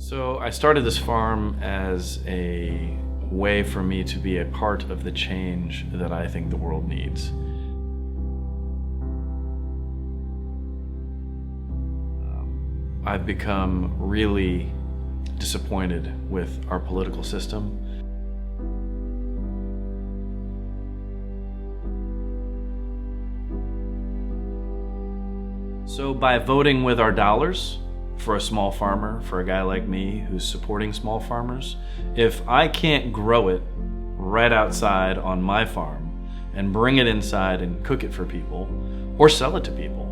So I started this farm as a way for me to be a part of the change that I think the world needs. I've become really disappointed with our political system. So by voting with our dollars for a small farmer, for a guy like me who's supporting small farmers, if I can't grow it right outside on my farm and bring it inside and cook it for people or sell it to people,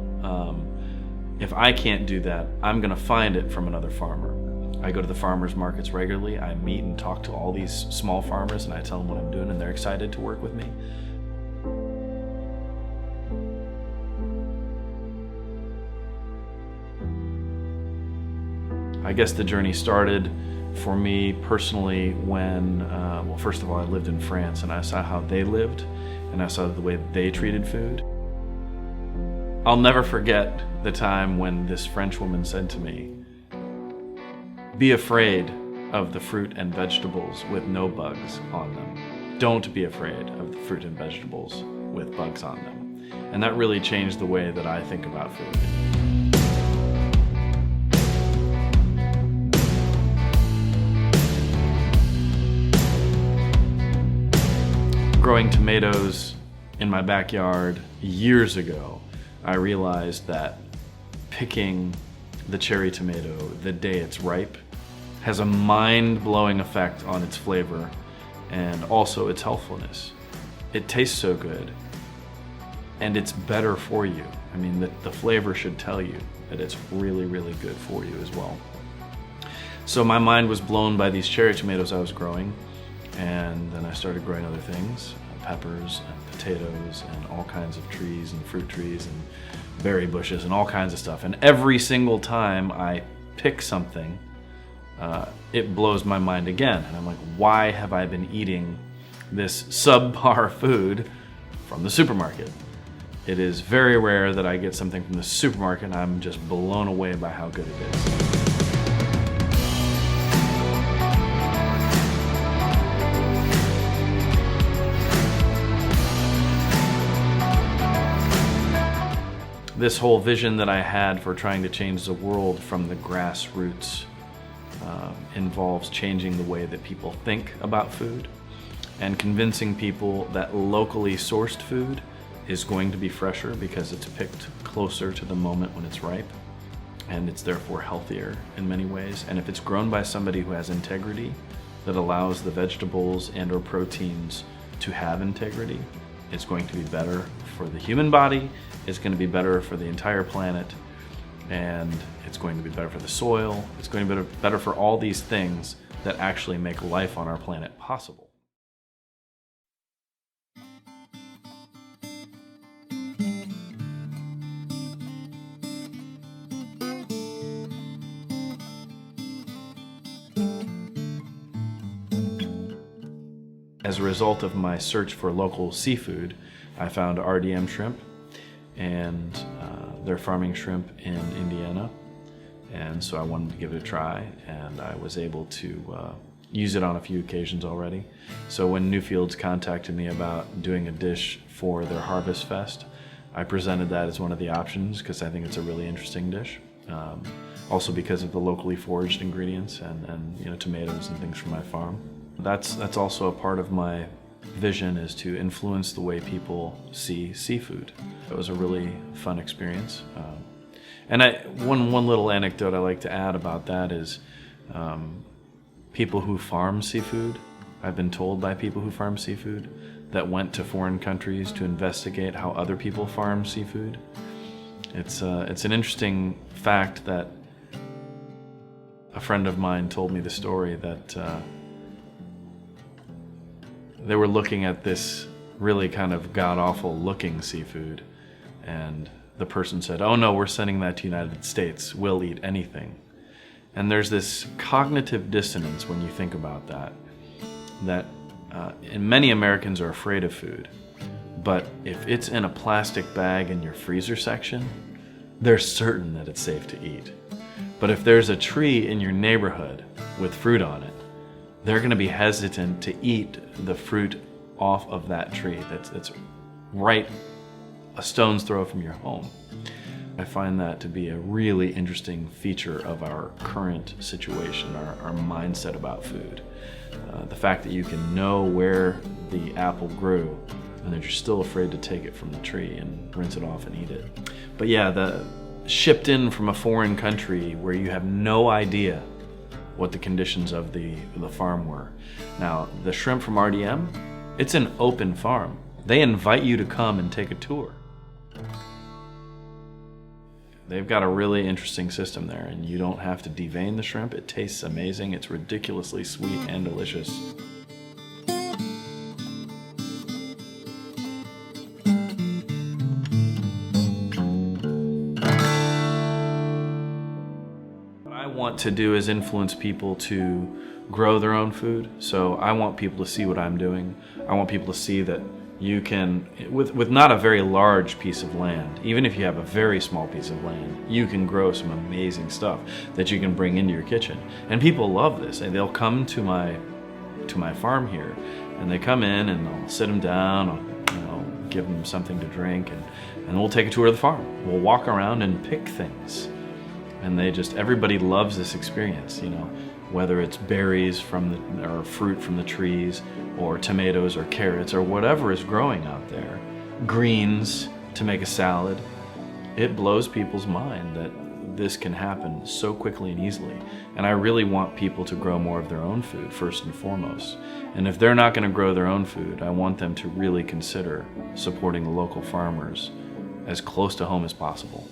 if I can't do that, I'm gonna find it from another farmer. I go to the farmers markets regularly. I meet and talk to all these small farmers and I tell them what I'm doing and they're excited to work with me. I guess the journey started for me personally when, well, first of all, I lived in France and I saw how they lived and I saw the way they treated food. I'll never forget the time when this French woman said to me, "Be afraid of the fruit and vegetables with no bugs on them. Don't be afraid of the fruit and vegetables with bugs on them." And that really changed the way that I think about food. Growing tomatoes in my backyard years ago, I realized that picking the cherry tomato the day it's ripe has a mind-blowing effect on its flavor and also its healthfulness. It tastes so good and it's better for you. I mean, the flavor should tell you that it's really, really good for you as well. So my mind was blown by these cherry tomatoes I was growing, and then I started growing other things, peppers and potatoes and all kinds of trees and fruit trees and berry bushes and all kinds of stuff. And every single time I pick something, it blows my mind again. And I'm like, why have I been eating this subpar food from the supermarket? It is very rare that I get something from the supermarket and I'm just blown away by how good it is. This whole vision that I had for trying to change the world from the grassroots involves changing the way that people think about food and convincing people that locally sourced food is going to be fresher because it's picked closer to the moment when it's ripe, and it's therefore healthier in many ways. And if it's grown by somebody who has integrity that allows the vegetables and or proteins to have integrity, it's going to be better for the human body, it's going to be better for the entire planet, and it's going to be better for the soil. It's going to be better for all these things that actually make life on our planet possible. As a result of my search for local seafood, I found RDM Shrimp, and they're farming shrimp in Indiana. And so I wanted to give it a try, and I was able to use it on a few occasions already. So when Newfields contacted me about doing a dish for their Harvest Fest, I presented that as one of the options because I think it's a really interesting dish. Also because of the locally foraged ingredients and you know, tomatoes and things from my farm. That's also a part of my vision, is to influence the way people see seafood. It was a really fun experience. And one little anecdote I like to add about that is people who farm seafood, I've been told by people who farm seafood that went to foreign countries to investigate how other people farm seafood. It's an interesting fact that a friend of mine told me the story that they were looking at this really kind of god-awful looking seafood, and the person said, "Oh no, we're sending that to the United States. We'll eat anything." And there's this cognitive dissonance when you think about that, and many Americans are afraid of food, but if it's in a plastic bag in your freezer section, they're certain that it's safe to eat. But if there's a tree in your neighborhood with fruit on it, they're going to be hesitant to eat the fruit off of that tree that's right a stone's throw from your home. I find that to be a really interesting feature of our current situation, our mindset about food. The fact that you can know where the apple grew and that you're still afraid to take it from the tree and rinse it off and eat it. But yeah, the shipped in from a foreign country where you have no idea what the conditions of the farm were. Now, the shrimp from RDM, it's an open farm. They invite you to come and take a tour. They've got a really interesting system there, and you don't have to devein the shrimp. It tastes amazing. It's ridiculously sweet and delicious. What I want to do is influence people to grow their own food. So I want people to see what I'm doing. I want people to see that you can, with not a very large piece of land, even if you have a very small piece of land, you can grow some amazing stuff that you can bring into your kitchen. And people love this. And they'll come to my farm here, and they come in and I'll sit them down, I'll give them something to drink, and we'll take a tour of the farm. We'll walk around and pick things. And everybody loves this experience, whether it's berries or fruit from the trees, or tomatoes or carrots or whatever is growing out there, greens to make a salad. It blows people's mind that this can happen so quickly and easily. And I really want people to grow more of their own food first and foremost. And if they're not going to grow their own food, I want them to really consider supporting the local farmers as close to home as possible.